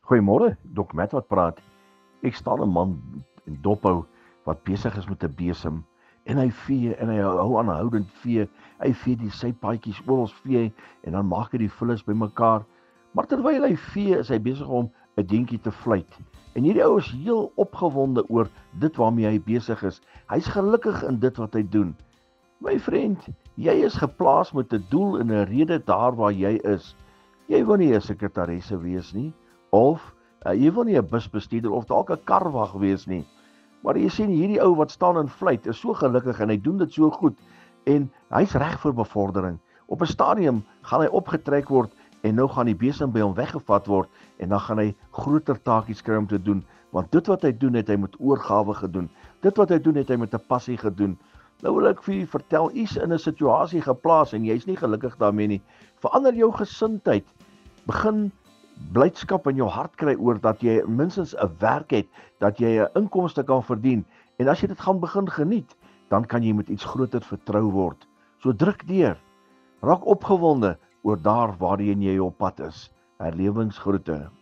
Goeiemôre, Dok Matt wat praat. Ek staan 'n man in dophou wat besig is met 'n besem en hy vee en hy hou aanhoudend vee. Hy vee die sypaadjies oral vee en dan maak hy die vullis bymekaar. Maar terwyl hy vee, is hy besig om 'n dingetjie te fluit. En hierdie ou is heel opgewonde oor dit waarmee hy besig is. Hy's gelukkig in dit wat hy doen. My vriend, jy is geplaas met 'n doel en 'n rede daar waar jy is. Jy wil nie 'n sekretaresse wees nie, of jy wil nie 'n busbestuurder of dalk 'n karwag wees nie. Maar jy sien hierdie ou wat staan en fluit is so gelukkig en hy doen dit so goed en hy's reg vir bevordering. Op 'n stadium gaan hy opgetrek word en nou gaan die besem by hom weggevat word en dan gaan hy groter taakies kry om te doen, want dit wat hy doen het hy met oorgawe gedoen. Dit wat hy doen het hy met 'n passie gedoen. Nou wil ek vir u vertel, u's in 'n situasie geplaas en jy's nie gelukkig daarmee nie. Verander jou gesindheid. Begin blydskap in jou hart kry oor dat jy minstens 'n werk het, dat jy 'n inkomste kan verdien. En as jy dit gaan begin geniet, dan kan jy met iets groter vertrou word. So druk deur. Raak opgewonde oor daar waarheen jy op pad is. Herlewingsgroete.